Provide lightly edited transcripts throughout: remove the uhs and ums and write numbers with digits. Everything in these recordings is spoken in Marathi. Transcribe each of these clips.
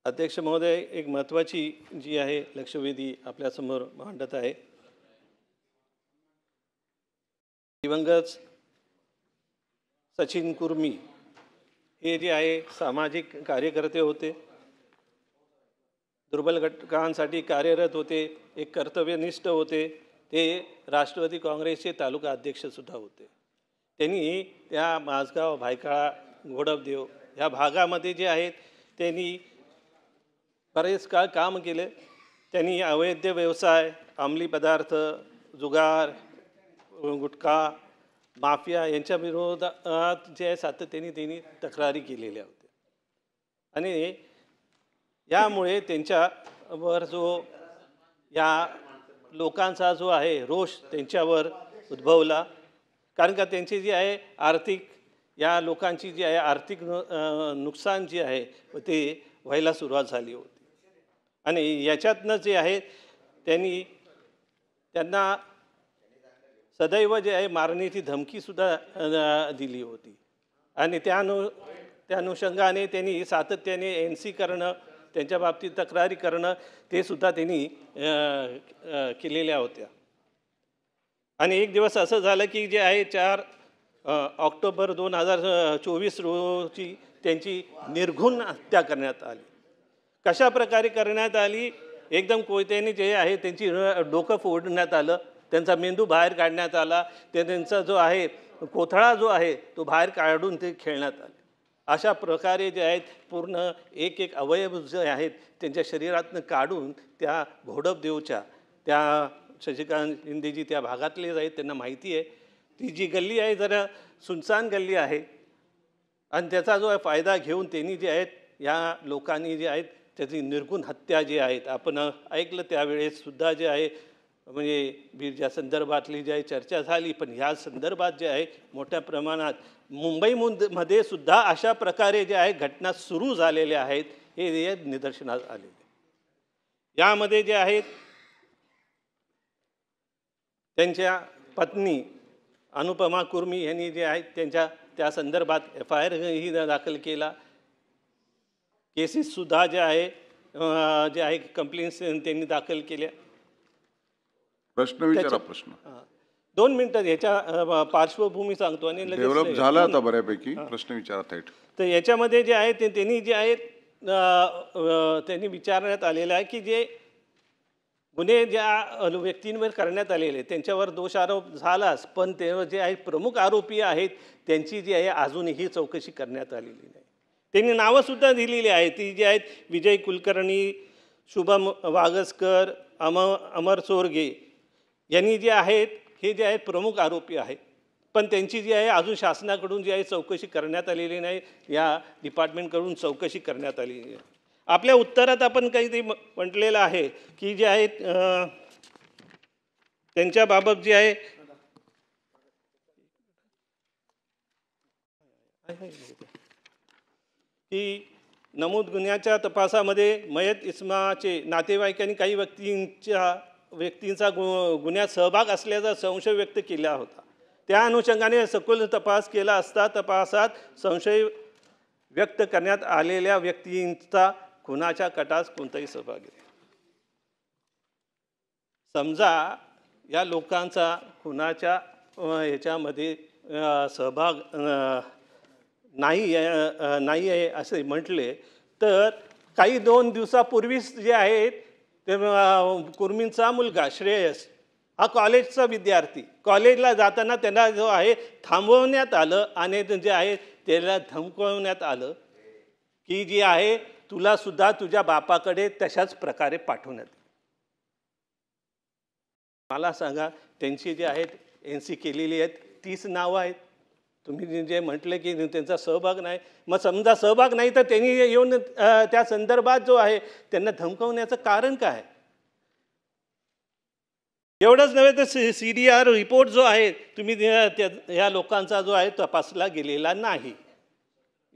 अध्यक्ष महोदय, एक महत्त्वाची जी आहे लक्षवेधी आपल्यासमोर मांडत आहे. दिवंगत सचिन कुर्मी हे जे आहे सामाजिक कार्यकर्ते होते, दुर्बल घटकांसाठी कार्यरत होते, एक कर्तव्यनिष्ठ होते. ते राष्ट्रवादी काँग्रेसचे तालुका अध्यक्षसुद्धा होते. त्यांनी त्या माझगाव, भायखळा, घोडपदेव या भागामध्ये जे आहेत त्यांनी बरेच काळ काम केले. त्यांनी अवैध व्यवसाय, अंमली पदार्थ, जुगार, गुटखा, माफिया यांच्या विरोधात जे आहे सातत्याने त्यांनी तक्रारी केलेल्या होत्या. आणि यामुळे त्यांच्यावर जो या लोकांचा जो आहे रोष त्यांच्यावर उद्भवला. कारण का त्यांची जी आहे आर्थिक या लोकांची जी आहे आर्थिक नुकसान जे आहे ते व्हायला सुरुवात झाली होती. आणि याच्यातनं जे आहे त्यांना सदैव जे आहे मारण्याची धमकीसुद्धा दिली होती. आणि त्या अनुषंगाने त्यांनी सातत्याने NC करणं, त्यांच्या बाबतीत तक्रारी करणं ते सुद्धा त्यांनी केलेल्या होत्या. आणि एक दिवस असं झालं की जे आहे 4 ऑक्टोबर 2024 रोजी त्यांची निर्घृण हत्या करण्यात आली. कशा प्रकारे करण्यात आली? एकदम कोयत्याने जे आहे त्यांची डोकं फोडण्यात आलं, त्यांचा मेंदू बाहेर काढण्यात आला, त्यांचा जो आहे कोथळा जो आहे तो बाहेर काढून ते खेळण्यात आले. अशा प्रकारे जे आहेत पूर्ण एक अवयव जे आहेत त्यांच्या शरीरातनं काढून त्या घोडपदेवच्या त्या शशिकांत शिंदेजी त्या भागातले आहेत, त्यांना माहिती आहे. ती जी गल्ली आहे जरा सुनसान गल्ली आहे. आणि त्याचा जो आहे फायदा घेऊन त्यांनी जे आहेत या लोकांनी जे आहेत त्याची निर्घृण हत्या जी आहेत आपण ऐकलं त्यावेळेससुद्धा जे आहे म्हणजे बीडच्या संदर्भातली जी आहे चर्चा झाली. पण ह्या संदर्भात जे आहे मोठ्या प्रमाणात मुंबईमध्ये सुद्धा अशा प्रकारे जे आहे घटना सुरू झालेल्या आहेत हे निदर्शनास आलेले. यामध्ये जे आहेत त्यांच्या पत्नी अनुपमा कुर्मी यांनी जे आहेत त्यांच्या त्या संदर्भात FIR ही दाखल केला. केसेससुद्धा जे आहे कंप्लेंट्स त्यांनी दाखल केल्या. प्रश्न विचारा. प्रश्न 2 मिनिटं याच्या पार्श्वभूमी सांगतो आणि डेव्हलप झाला आता बऱ्यापैकी. प्रश्न विचारा थेट. तर याच्यामध्ये जे आहे त्यांनी जे आहेत त्यांनी विचारण्यात आलेलं आहे की जे गुन्हे ज्या व्यक्तींवर करण्यात आलेले त्यांच्यावर दोषारोप झालाच, पण ते जे आहे प्रमुख आरोपी आहेत त्यांची जी आहे अजूनही चौकशी करण्यात आलेली नाही. त्यांनी नावंसुद्धा दिलेली आहेत. ती जी आहेत विजय कुलकर्णी, शुभम वागसकर, अमर चोरगे यांनी जे आहेत हे जे आहेत प्रमुख आरोपी आहेत. पण त्यांची जी आहे अजून शासनाकडून जी आहे चौकशी करण्यात आलेली नाही. या डिपार्टमेंटकडून चौकशी करण्यात आलेली आहे. आपल्या उत्तरात आपण काहीतरी म्हटलेलं आहे की जे आहेत त्यांच्याबाबत जे आहे की नमूद गुन्ह्याच्या तपासामध्ये मयत इस्माचे नातेवाईकांनी काही व्यक्तींचा गुन्ह्यात सहभाग असल्याचा संशय व्यक्त केला होता. त्या अनुषंगाने सखोल तपास केला असता तपासात संशय व्यक्त करण्यात आलेल्या व्यक्तींचा खुनाच्या कटास कोणताही सहभाग आहे. समजा या लोकांचा खुनाच्या ह्याच्यामध्ये सहभाग नाही आहे असे म्हटले तर काही 2 दिवसापूर्वीच जे आहेत ते कुर्मींचा मुलगा श्रेयस हा कॉलेजचा विद्यार्थी कॉलेजला जाताना त्यांना जो आहे थांबवण्यात आलं आणि जे आहे त्याला धमकवण्यात आलं की जी आहे तुला सुद्धा तुझ्या बापाकडे तशाच प्रकारे पाठवण्यात. मला सांगा त्यांची जे आहेत NC केलेली आहेत 30 नावं आहेत. तुम्ही जे म्हटले की त्यांचा सहभाग नाही, मग समजा सहभाग नाही तर त्यांनी येऊन त्या संदर्भात जो आहे त्यांना धमकवण्याचं कारण काय? एवढंच नव्हे तर CDR रिपोर्ट जो आहे तुम्ही या लोकांचा जो आहे तपासला गेलेला नाही.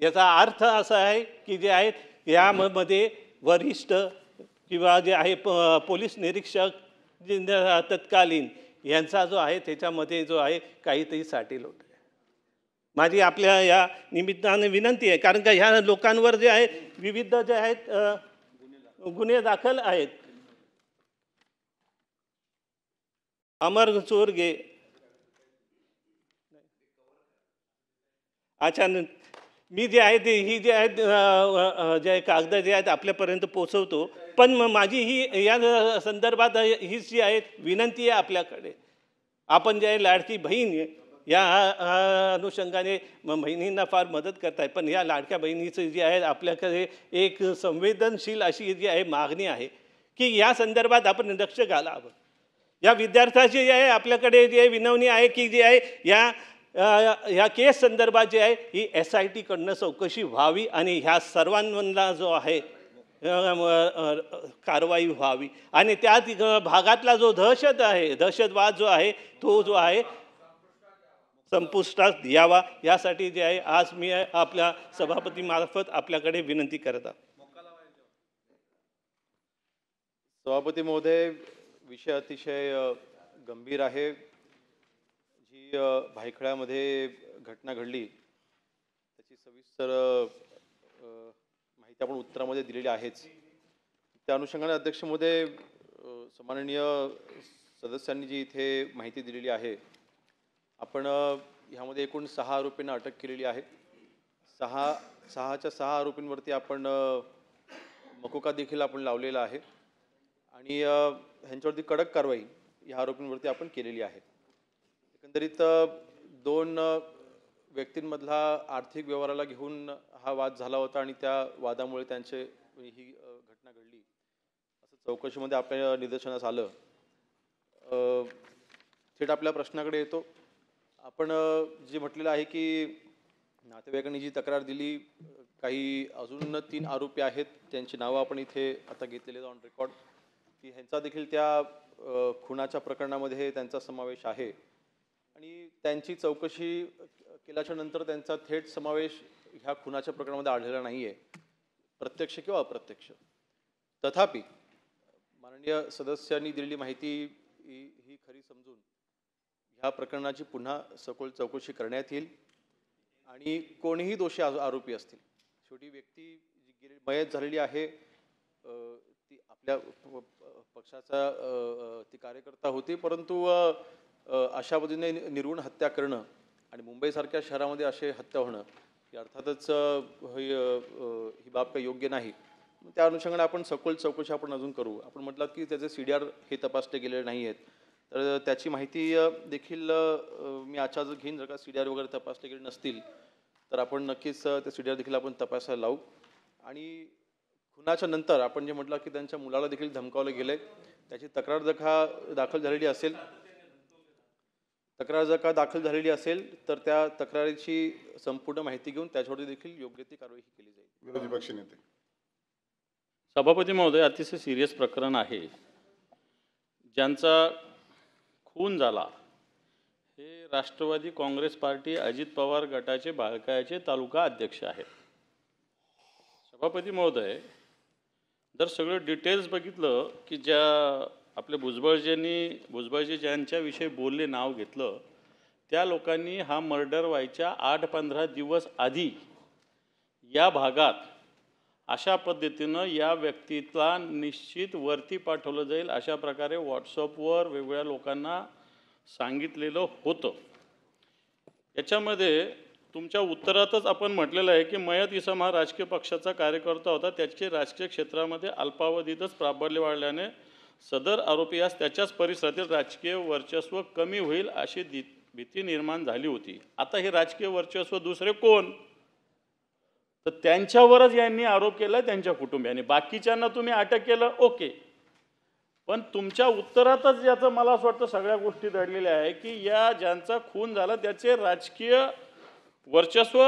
याचा अर्थ असा आहे की जे आहेत यामध्ये वरिष्ठ किंवा जे आहे पोलीस निरीक्षक जे तत्कालीन यांचा जो आहे त्याच्यामध्ये जो आहे काहीतरी साटील होतं. माझी आपल्या या निमित्ताने विनंती आहे, कारण का ह्या लोकांवर जे आहे विविध जे आहेत गुन्हे दाखल आहेत. अमर चोरगे, अच्छा, मी जे आहे ते ही जे आहेत जे कागद जे आहेत आपल्यापर्यंत पोचवतो. पण माझी ही या संदर्भात हीच जी आहे विनंती आहे आपल्याकडे, आपण जे आहे लाडकी बहीण या अनुषंगाने बहिणींना फार मदत करताय, पण या लाडक्या बहिणीचं जे आहे आपल्याकडे एक संवेदनशील अशी जी आहे मागणी आहे की या संदर्भात आपण लक्ष घालावं. या विद्यार्थ्याची जे आहे आपल्याकडे जे विनवणी आहे की जे आहे या केस संदर्भात जे आहे ही SIT कडनं चौकशी व्हावी आणि ह्या सर्वांना जो आहे कारवाई व्हावी आणि त्या भागातला जो दहशतवाद जो आहे तो जो आहे संपुष्टात यावा, यासाठी जे आहे आज मी आपल्या सभापतीमार्फत आपल्याकडे विनंती करत आहे. सभापती महोदय, विषय अतिशय गंभीर आहे. जी भायखळ्यामध्ये घटना घडली त्याची सविस्तर माहिती आपण उत्तरामध्ये दिलेली आहेच. त्या अनुषंगाने अध्यक्ष महोदय, सन्माननीय सदस्यांनी जी इथे माहिती दिलेली आहे, आपण ह्यामध्ये एकूण 6 आरोपींना अटक केलेली आहे. 6 आरोपींवरती आपण मकोका देखील आपण लावलेला आहे आणि ह्यांच्यावरती कडक कारवाई ह्या आरोपींवरती आपण केलेली आहे. एकंदरीत 2 व्यक्तींमधला आर्थिक व्यवहाराला घेऊन हा वाद झाला होता आणि त्या वादामुळे त्यांची ही घटना घडली असं चौकशीमध्ये आपल्या निदर्शनास आलं. थेट आपल्या प्रश्नाकडे येतो. आपण जे म्हटलेलं आहे की नातेवाईकांनी जी तक्रार दिली, काही अजून 3 आरोपी आहेत, त्यांची नावं आपण इथे आता घेतलेली ऑन रेकॉर्ड, की ह्यांचा देखील त्या खुनाच्या प्रकरणामध्ये त्यांचा समावेश आहे आणि त्यांची चौकशी केल्याच्या नंतर त्यांचा थेट समावेश ह्या खुनाच्या प्रकरणामध्ये आढळलेला नाही आहे, प्रत्यक्ष किंवा अप्रत्यक्ष. तथापि माननीय सदस्यांनी दिलेली माहिती ही खरी समजून ह्या प्रकरणाची पुन्हा सखोल चौकशी करण्यात येईल आणि कोणीही दोषी आरोपी असतील, शेवटी व्यक्ती जी मयत झालेली आहे ती आपल्या पक्षाचा ती कार्यकर्ता होती, परंतु अशा पद्धतीने निर्गुण हत्या करणं आणि मुंबईसारख्या शहरामध्ये असे हत्या होणं ही अर्थातच ही बाब काही योग्य नाही. त्या अनुषंगाने आपण सखोल चौकशी आपण अजून करू. आपण म्हटलं की त्याचे CDR हे तपासले गेलेले नाही आहेत, तर त्याची माहिती देखील मी आजच्या जर घेईन. जर का CDR वगैरे तपासले गेले नसतील तर आपण नक्कीच ते CDR देखील आपण तपासायला लावू. आणि खुनाच्या नंतर आपण जे म्हटलं की त्यांच्या मुलाला देखील धमकावलं गेलंय, त्याची तक्रार जर का दाखल झालेली असेल तर त्या तक्रारीची संपूर्ण माहिती घेऊन त्याच्यावरती देखील योग्य ती कारवाई केली जाईल. विरोधी पक्ष नेते. सभापती महोदय, अतिशय सिरियस प्रकरण आहे. ज्यांचा खून झाला हे राष्ट्रवादी काँग्रेस पार्टी अजित पवार गटाचे बाळकायाचे तालुका अध्यक्ष आहेत. सभापती महोदय, जर सगळं डिटेल्स बघितलं की ज्या आपले भुजबळजी ज्यांच्याविषयी बोलले, नाव घेतलं, त्या लोकांनी हा मर्डर व्हायच्या 8-15 दिवस आधी या भागात अशा पद्धतीनं या व्यक्तीला निश्चित वरती पाठवलं जाईल अशा प्रकारे व्हॉट्सअपवर वेगवेगळ्या लोकांना सांगितलेलं होतं. याच्यामध्ये तुमच्या उत्तरातच आपण म्हटलेलं आहे की मयत इसम हा राजकीय पक्षाचा कार्यकर्ता होता, त्याचे राजकीय क्षेत्रामध्ये अल्पावधीतच प्राबल्य वाढल्याने सदर आरोपीस त्याच्याच परिसरातील राजकीय वर्चस्व कमी होईल अशी भीती निर्माण झाली होती. आता हे राजकीय वर्चस्व दुसरे कोण, तर त्यांच्यावरच यांनी आरोप केला, त्यांच्या कुटुंबियांनी. बाकीच्यांना तुम्ही अटक केलं, ओके, पण तुमच्या उत्तरातच याचं मला असं वाटतं सगळ्या गोष्टी दडलेल्या आहे की या ज्यांचा खून झाला त्याचे राजकीय वर्चस्व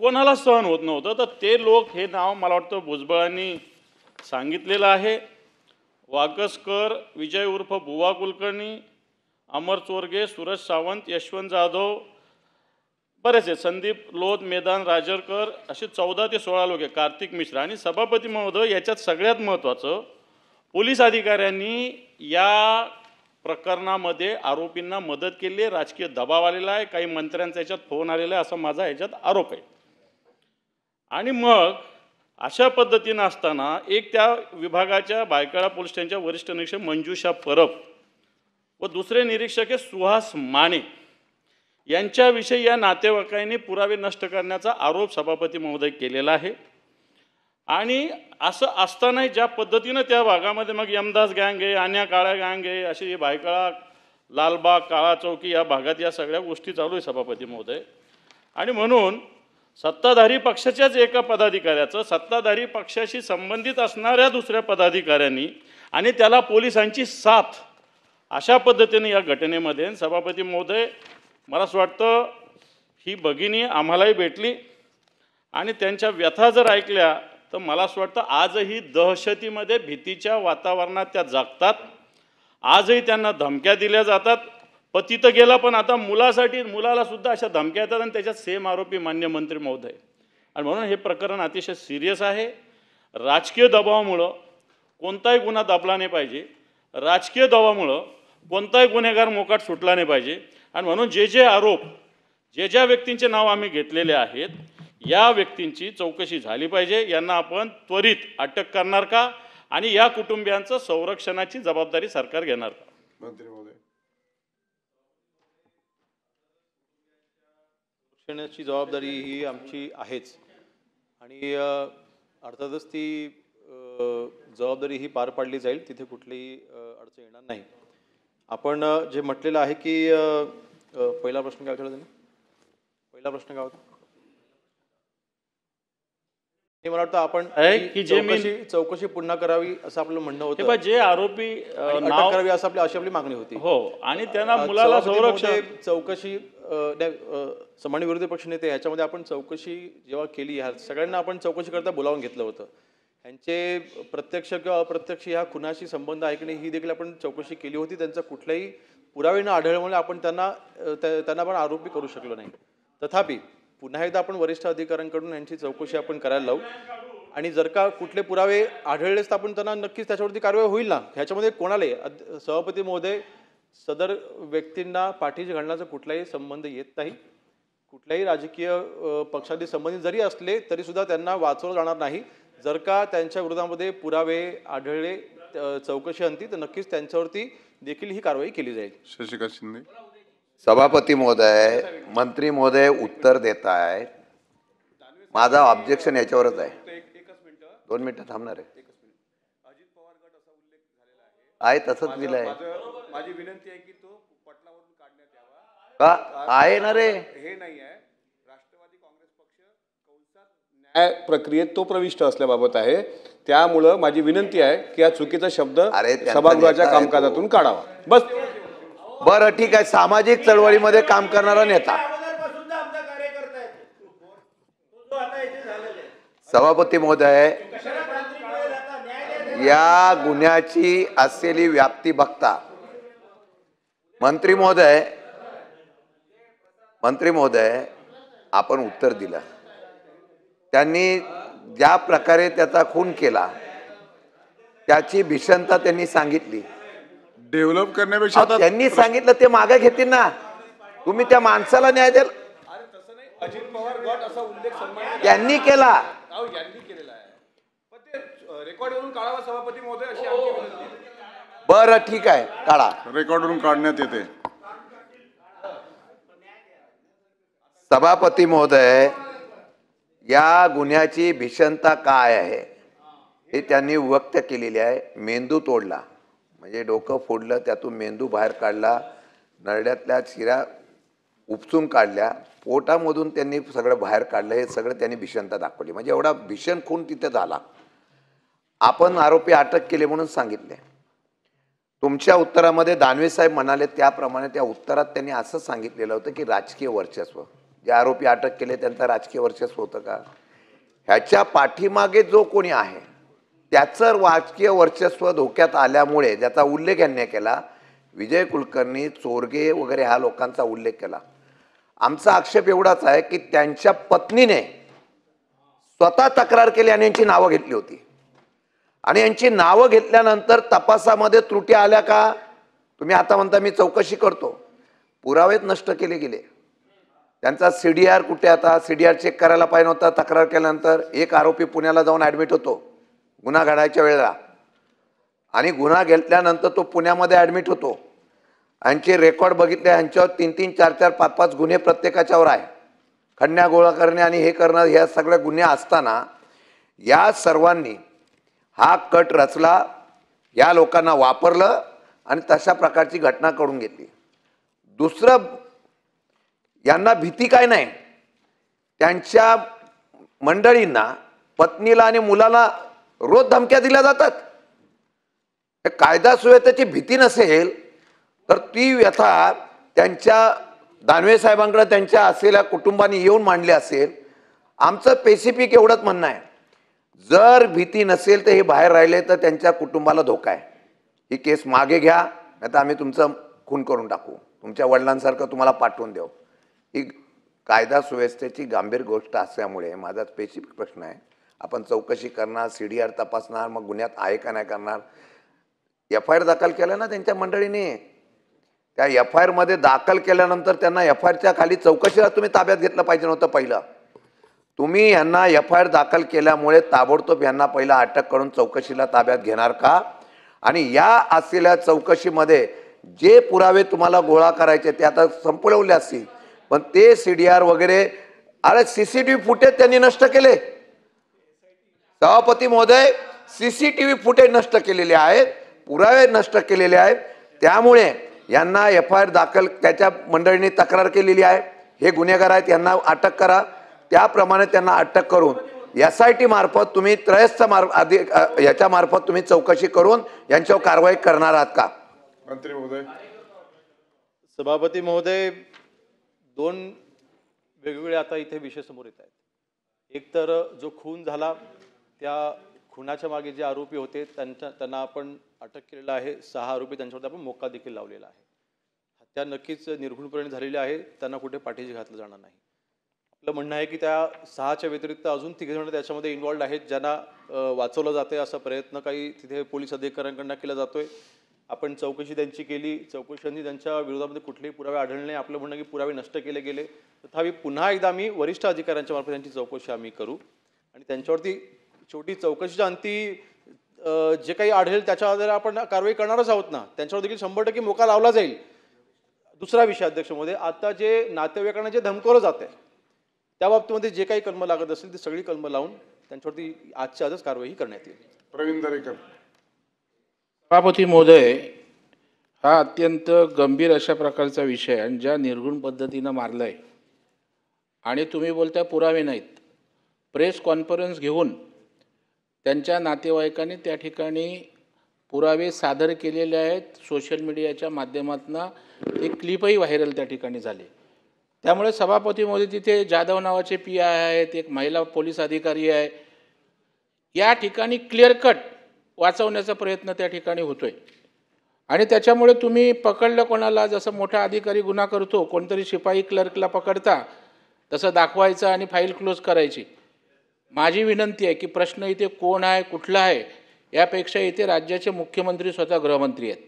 कोणाला सहन होत नव्हतं, तर ते लोक हे नाव मला वाटतं भुजबळांनी सांगितलेलं आहे. वागसकर विजय उर्फ बुवा कुलकर्णी, अमर चोरगे, सूरज सावंत, यशवंत जाधव, बरेच आहेत, संदीप लोध, मैदान राजरकर, असे 14 ते 16 लोक आहे, कार्तिक मिश्रा. आणि सभापती महोदय, याच्यात सगळ्यात महत्त्वाचं, पोलीस अधिकाऱ्यांनी या प्रकरणामध्ये आरोपींना मदत केली आहे, राजकीय दबाव आलेला आहे, काही मंत्र्यांचा याच्यात फोन आलेला आहे असा माझा याच्यात आरोप आहे. आणि मग अशा पद्धतीनं असताना एक त्या विभागाच्या भायखळा पोलीस स्टेशनच्या वरिष्ठ निरीक्षक मंजुषा परब व दुसरे निरीक्षक हे सुहास माने यांच्याविषयी या नातेवाईकांनी पुरावे नष्ट करण्याचा आरोप सभापती महोदय केलेला आहे। आणि असं असतानाही ज्या पद्धतीनं त्या भागामध्ये मग यमदास गँग आहे, आन्या काळ्या गँग आहे, अशी भायखळा, लालबाग, काळा चौकी या भागात या सगळ्या गोष्टी चालू आहे सभापती महोदय। आणि म्हणून सत्ताधारी पक्षाच्याच एका पदाधिकाऱ्याचं सत्ताधारी पक्षाशी संबंधित असणाऱ्या दुसऱ्या पदाधिकाऱ्यांनी आणि त्याला पोलिसांची साथ अशा पद्धतीने या घटनेमध्ये सभापती महोदय मला असं वाटतं ही भगिनी आम्हालाही भेटली आणि त्यांच्या व्यथा जर ऐकल्या तर मला असं वाटतं आजही दहशतीमध्ये भीतीच्या वातावरणात त्या जगतात। आजही त्यांना धमक्या दिल्या जातात। पती तर गेला पण आता मुलाला सुद्धा अशा धमक्या येतात आणि त्याच्यात सेम आरोपी मान्य मंत्री महोदय। आणि म्हणून हे प्रकरण अतिशय सिरियस आहे। राजकीय दबावामुळं कोणताही गुन्हा दाबला नाही पाहिजे, राजकीय दबावामुळं कोणताही गुन्हेगार मोकाट सुटला नाही पाहिजे। आणि म्हणून जे आरोप ज्या व्यक्तींचे नाव आम्ही घेतलेले आहेत या व्यक्तींची चौकशी झाली पाहिजे। यांना आपण त्वरित अटक करणार का आणि या कुटुंबियांचं संरक्षणाची जबाबदारी सरकार घेणार का? मंत्री महोदय, संरक्षणाची जबाबदारी ही आमची आहेच आणि अर्थातच ती जबाबदारी ही पार पाडली जाईल, तिथे कुठलीही अडचण येणार नाही। आपण जे म्हटलेलं आहे की पहिला प्रश्न काय विचारला त्यांनी? पहिला प्रश्न काय होता? हे मला वाटतं आपण चौकशी पुन्हा करावी असं आपलं म्हणणं होतं। जे आरोपी नाव करावी असं अशी आपली मागणी होती। हो, आणि त्यांना मुलाला संरक्षण चौकशी सन्माननीय विरोधी पक्षनेते ह्याच्यामध्ये आपण चौकशी जेव्हा केली ह्या सगळ्यांना आपण चौकशी करता बोलावून घेतलं होतं। ह्यांचे प्रत्यक्ष किंवा अप्रत्यक्ष ह्या खुनाशी संबंध आहे की नाही ही देखील आपण चौकशी केली होती। त्यांचा कुठलाही पुरावे न आढळल्यामुळे आपण त्यांना पण आरोपी करू शकलो नाही। तथापि पुन्हा एकदा आपण वरिष्ठ अधिकाऱ्यांकडून यांची चौकशी आपण करायला लावू आणि जर का कुठले पुरावे आढळलेच तर आपण त्यांना नक्कीच त्याच्यावरती कारवाई होईल ना। ह्याच्यामध्ये कोणालाही सभापती महोदय सदर व्यक्तींना पाठीशी घालण्याचा कुठलाही संबंध येत नाही। कुठल्याही राजकीय पक्षाशी संबंधित जरी असले तरी सुद्धा त्यांना वाचवलं जाणार नाही। जर का त्यांच्या विरोधामध्ये पुरावे आढळले चौकशी अंती तर नक्कीच त्यांच्यावरती देखील ही कारवाई केली जाईल। शशिकांत शिंदे। सभापती महोदय, मंत्री महोदय उत्तर देत आहेत। माझा ऑब्जेक्शन याच्यावरच आहे। 2 मिनिटं थांबणार आहे। अजित पवार गट असा उल्लेख झालेला आहे तसंच दिलंय। माझी विनंती आहे की तो पटलावरून काढण्यात यावा का आहे ना रे? हे नाही आहे। राष्ट्रवादी काँग्रेस पक्ष कंसात न्याय प्रक्रियेत तो प्रविष्ट असल्याबाबत आहे। त्यामुळं माझी विनंती आहे की हा चुकीचा शब्द सभागृहाच्या कामकाजातून काढावा। बस बरं, ठीक आहे। सामाजिक चळवळीमध्ये काम करणारा नेता सभापती महोदय, या गुन्ह्याची असलेली व्याप्ती बघता मंत्री महोदय आपण उत्तर दिलं। त्यांनी ज्या प्रकारे त्याचा खून केला त्याची भीषणता त्यांनी सांगितली। डेव्हलप करण्यापेक्षा त्यांनी सांगितलं ते मागे घेतील ना। तुम्ही त्या माणसाला न्याय द्याल? अजित पवार गट असा उल्लेख सन्मान त्यांनी केला, यांनी केलेला आहे पण ते रेकॉर्डवरून काढावा सभापती महोदय अशी आमची विनंती आहे। बरं ठीक आहे, काढा। रेकॉर्डवरून काढण्यात येते। सभापती महोदय, या गुन्ह्याची भीषणता काय आहे हे त्यांनी व्यक्त केलेली आहे। मेंदू तोडला म्हणजे डोकं फोडलं, त्यातून मेंदू बाहेर काढला, नरड्यातल्या शिरा उपसून काढल्या, पोटामधून त्यांनी सगळं बाहेर काढलं। हे सगळं त्यांनी भीषणता दाखवली। म्हणजे एवढा भीषण खून तिथे झाला। आपण आरोपी अटक केले म्हणून सांगितले। तुमच्या उत्तरामध्ये दानवे साहेब म्हणाले त्याप्रमाणे त्या उत्तरात त्यांनी असं सांगितलेलं होतं की राजकीय वर्चस्व, जे आरोपी अटक केले त्यांचं राजकीय वर्चस्व होतं का? ह्याच्या पाठीमागे जो कोणी आहे त्याचं राजकीय वर्चस्व धोक्यात आल्यामुळे ज्याचा उल्लेख यांनी केला, विजय कुलकर्णी, चोरगे वगैरे ह्या लोकांचा उल्लेख केला। आमचा आक्षेप एवढाच आहे की त्यांच्या पत्नीने स्वतः तक्रार केली आणि यांची नावं घेतली होती आणि यांची नावं घेतल्यानंतर तपासामध्ये त्रुटी आल्या का? तुम्ही आता म्हणता मी चौकशी करतो, पुरावेच नष्ट केले गेले। त्यांचा CDR कुठे? आता CDR चेक करायला पाहिजे होता. तक्रार केल्यानंतर एक आरोपी पुण्याला जाऊन ॲडमिट होतो गुन्हा घडायच्या वेळेला, आणि गुन्हा घेतल्यानंतर तो पुण्यामध्ये ॲडमिट होतो. यांचे रेकॉर्ड बघितले, यांच्यावर 3-3, 4-4, 5-5 गुन्हे प्रत्येकाच्यावर आहे. खंडण्या गोळा करणे आणि हे करणं, ह्या सगळ्या गुन्हे असताना या सर्वांनी हा कट रचला, या लोकांना वापरलं आणि तशा प्रकारची घटना करून घेतली. दुसरं, यांना भीती काय नाही, त्यांच्या मंडळींना, पत्नीला आणि मुलाला रोज धमक्या दिल्या जातात. कायदा सुव्यवस्थेची भीती नसेल तर ती व्यथा त्यांच्या दानवे साहेबांकडे त्यांच्या असलेल्या कुटुंबांनी येऊन मांडली असेल. आमचं स्पेसिफिक एवढंच म्हणणं आहे, जर भीती नसेल तर हे बाहेर राहिले तर त्यांच्या कुटुंबाला धोका आहे. ही केस मागे घ्या, नाही तर आम्ही तुमचं खून करून टाकू, तुमच्या वडिलांसारखं तुम्हाला पाठवून देऊ. ही कायदा सुव्यवस्थेची गंभीर गोष्ट असल्यामुळे माझा स्पेसिफिक प्रश्न आहे. आपण चौकशी करणार, CDR तपासणार, मग गुन्ह्यात आहे का नाही करणार. FIR दाखल केलं ना त्यांच्या मंडळीने, त्या FIR मध्ये दाखल केल्यानंतर त्यांना FIRच्या खाली चौकशीला तुम्ही ताब्यात घेतलं पाहिजे नव्हतं. पहिलं तुम्ही यांना FIR दाखल केल्यामुळे ताबडतोब यांना पहिला अटक करून चौकशीला ताब्यात घेणार का? आणि या असलेल्या चौकशीमध्ये जे पुरावे तुम्हाला गोळा करायचे ते आता संपवले असतील, पण ते CDR वगैरे, अरे CCTV फुटेज त्यांनी नष्ट केले. सभापती महोदय, CCTV फुटेज नष्ट केलेले आहेत, पुरावे नष्ट केलेले आहेत. त्यामुळे यांना FIR दाखल, त्याच्या मंडळींनी तक्रार केलेली आहे, हे गुन्हेगार आहेत, यांना अटक करा. त्याप्रमाणे त्यांना अटक करून SIT मार्फत तुम्ही त्रयस्थ याच्या मार्फत तुम्ही चौकशी करून यांच्यावर कारवाई करणार आहात का? मंत्री महोदय. सभापती महोदय, दोन वेगवेगळे आता इथे विषय समोर येत आहेत. एक तर जो खून झाला त्या खुनाच्या मागे जे आरोपी होते त्यांना आपण अटक केलेला आहे. 6 आरोपी, त्यांच्यावर आपण मोक्का देखील लावलेला आहे. हत्या नक्कीच निर्घृणपणे झालेली आहे, त्यांना कुठे पाठीशी घातलं जाणार नाही. आपलं म्हणणं आहे की त्या 6च्या व्यतिरिक्त अजून 3 जण त्याच्यामध्ये इन्व्हॉल्ड आहेत, ज्यांना वाचवलं जाते असा प्रयत्न काही तिथे पोलीस अधिकाऱ्यांकडून केला जातोय. आपण चौकशी त्यांची केली, चौकशींनी त्यांच्या विरोधामध्ये कुठलेही पुरावे आढळले नाही. आपलं म्हणणं की पुरावे नष्ट केले गेले. तथापि पुन्हा एकदा आम्ही वरिष्ठ अधिकाऱ्यांच्या मार्फत त्यांची चौकशी आम्ही करू आणि त्यांच्यावरती शेवटी चौकशीच्या अंती जे काही आढळेल त्याच्या आधारे आपण कारवाई करणारच आहोत ना. त्यांच्यावर देखील 100% मोका लावला जाईल. दुसरा विषय अध्यक्ष महोदय, आता जे नातेवाईकांना जे धमकवलं जात आहे त्या बाबतीमध्ये जे काही कलमं लागत असतील ती सगळी कलमं लावून त्यांच्यावरती आजच्या आजच कारवाई करण्यात येईल. प्रवीण दरेकर. सभापती महोदय, हा अत्यंत गंभीर अशा प्रकारचा विषय आणि ज्या निर्गुण पद्धतीनं मारलाय आणि तुम्ही बोलताय पुरावे नाहीत. प्रेस कॉन्फरन्स घेऊन त्यांच्या नातेवाईकांनी त्या ठिकाणी पुरावे सादर केलेले आहेत. सोशल मीडियाच्या माध्यमातून एक क्लिपही व्हायरल त्या ठिकाणी झाले. त्यामुळे सभापती महोदय, तिथे जाधव नावाचे PI आहेत, एक महिला पोलीस अधिकारी आहे. या ठिकाणी क्लिअर कट वाचवण्याचा प्रयत्न त्या ठिकाणी होतोय आणि त्याच्यामुळे तुम्ही पकडलं कोणाला, जसं मोठा अधिकारी गुन्हा करतो, कोणतरी शिपाई क्लर्कला पकडता तसं दाखवायचं आणि फाईल क्लोज करायची. माझी विनंती आहे की प्रश्न इथे कोण आहे, कुठला आहे, यापेक्षा इथे राज्याचे मुख्यमंत्री स्वतः गृहमंत्री आहेत.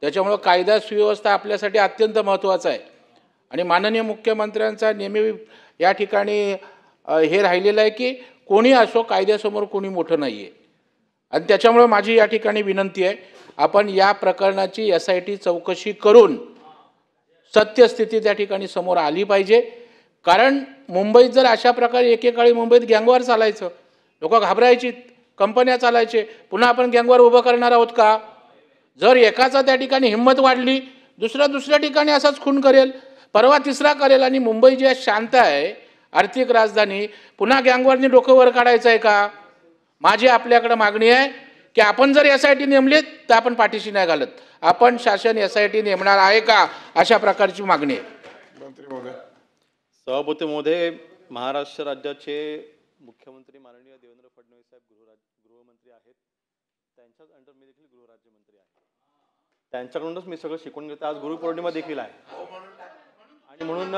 त्याच्यामुळं कायदा सुव्यवस्था आपल्यासाठी अत्यंत महत्त्वाचा आहे आणि माननीय मुख्यमंत्र्यांचा नेहमी या ठिकाणी हे राहिलेलं आहे की कोणी असो, कायद्यासमोर कोणी मोठं नाही आहे. आणि त्याच्यामुळे माझी या ठिकाणी विनंती आहे, आपण या प्रकरणाची SIT चौकशी करून सत्यस्थिती त्या ठिकाणी समोर आली पाहिजे. कारण मुंबईत जर अशा प्रकारे एकेकाळी मुंबईत गँगवॉर चालायचं, लोक घाबरायची, कंपन्या चालायचे, पुन्हा आपण गँगवॉर उभं करणार आहोत का? जर एकाचा त्या ठिकाणी हिंमत वाढली, दुसऱ्या ठिकाणी असाच खून करेल, परवा तिसरा करेल आणि मुंबई जी शांत आहे, आर्थिक राजधानी, पुन्हा गँगवॉरनी डोकं वर काढायचं आहे का? माझी आपल्याकडे मागणी आहे की आपण जर SIT नेमलीत तर आपण पाठीशी नाही घालत. आपण शासन SIT नेमणार आहे का, अशा प्रकारची मागणी आहे. मंत्री महोदय. सभापती महोदय, महाराष्ट्र राज्याचे मुख्यमंत्री माननीय देवेंद्र फडणवीस साहेब गृहमंत्री आहेत. त्यांच्याच अंडर मी देखील गृहराज्यमंत्री आहे. त्यांच्याकडूनच मी सगळं शिकून घेतो. आज गुरुपौर्णिमा देखील आहे आणि म्हणून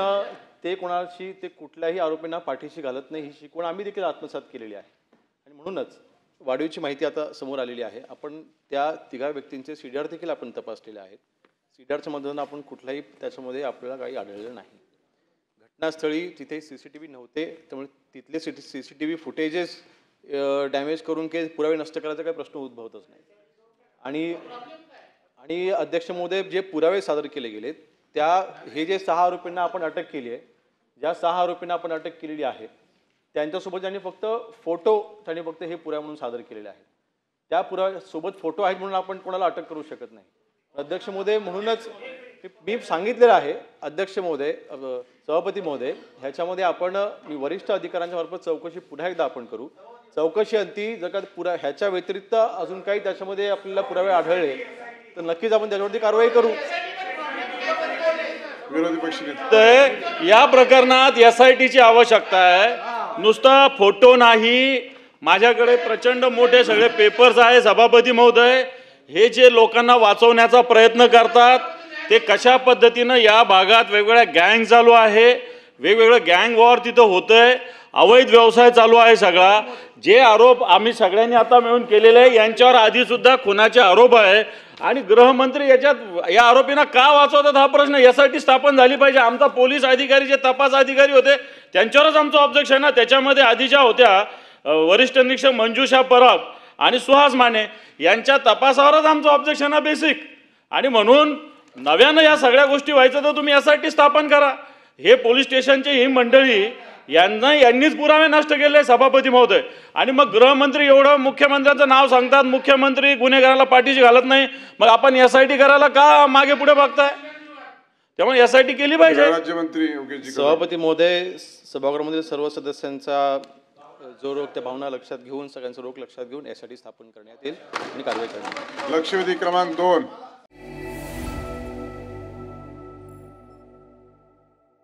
ते कोणाशी, ते कुठल्याही आरोपींना पाठीशी घालत नाही, ही शिकवण आम्ही देखील आत्मसात केलेली आहे. आणि म्हणूनच वाढीवची माहिती आता समोर आलेली आहे. आपण त्या 3 व्यक्तींचे CDR देखील आपण तपासलेले आहेत. CDRच्या मधून आपण कुठलाही त्याच्यामध्ये आपल्याला काही आढळलं नाही. घटनास्थळी तिथे CCTV नव्हते, त्यामुळे तिथले CCTV फुटेजेस डॅमेज करून काही पुरावे नष्ट करायचा काही प्रश्न उद्भवतच नाही. आणि अध्यक्ष महोदय, जे पुरावे सादर केले गेले हे जे 6 आरोपींना आपण अटक केली आहे, ज्या 6 आरोपींना आपण अटक केलेली आहे त्यांच्यासोबत त्यांनी फक्त हे पुरावे म्हणून सादर केलेले आहेत. त्या पुराव्यासोबत फोटो आहेत म्हणून आपण कोणाला अटक करू शकत नाही. अध्यक्ष महोदय, म्हणूनच मी सांगितलेलं आहे अध्यक्ष महोदय, सभापती महोदय, ह्याच्यामध्ये मी वरिष्ठ अधिकाऱ्यांच्या मार्फत चौकशी पुन्हा एकदा आपण करू. चौकशी अंती जर का ह्याच्या व्यतिरिक्त अजून काही त्याच्यामध्ये आपल्याला पुरावे आढळले तर नक्कीच आपण त्याच्यावरती कारवाई करू. विरोधी पक्षनेते या प्रकरणात SITची आवश्यकता आहे. नुसता फोटो नाही, माझ्याकडे प्रचंड मोठे सगळे पेपर्स आहे. सभापती महोदय, हे जे लोकांना वाचवण्याचा प्रयत्न करतात ते कशा पद्धतीनं या भागात वेगवेगळ्या गँग चालू आहे, वेगवेगळं गँग वॉर तिथं होतंय, अवैध व्यवसाय चालू आहे सगळा. जे आरोप आम्ही सगळ्यांनी आता मिळून केलेले आहे यांच्यावर आधी सुद्धा खुनाचे आरोप आहे. आणि गृहमंत्री या आरोपींना का वाचवतात हा प्रश्न SIT स्थापन झाली पाहिजे. आमचा पोलीस अधिकारी जे तपास अधिकारी होते त्यांच्यावरच आमचं ऑब्जेक्शन आहे. त्याच्यामध्ये आधीच्या होत्या वरिष्ठ निरीक्षक मंजुषा परब आणि सुहास माने यांच्या तपासावरच आमचं ऑब्जेक्शन आहे बेसिक. आणि म्हणून नव्यानं या सगळ्या गोष्टी व्हायचं तर तुम्ही SIT स्थापन करा. हे पोलीस स्टेशनची ही मंडळी यांनीच पुरावे नष्ट केले सभापती महोदय. आणि मग गृहमंत्री एवढं मुख्यमंत्र्यांचं नाव सांगतात, मुख्यमंत्री गुन्हेगाराला पाठीशी घालत नाही, मग आपण SIT करायला का मागे पुढे बघताय. त्यामुळे SIT केली पाहिजे. राज्यमंत्री सभापती महोदय, सभागृहामध्ये सर्व सदस्यांचा जो रोग त्या भावना लक्षात घेऊन, सगळ्यांचा रोग लक्षात घेऊन SIT स्थापन करण्यात येईल आणि कारवाई करण्यात येईल. लक्षवेधी क्रमांक 2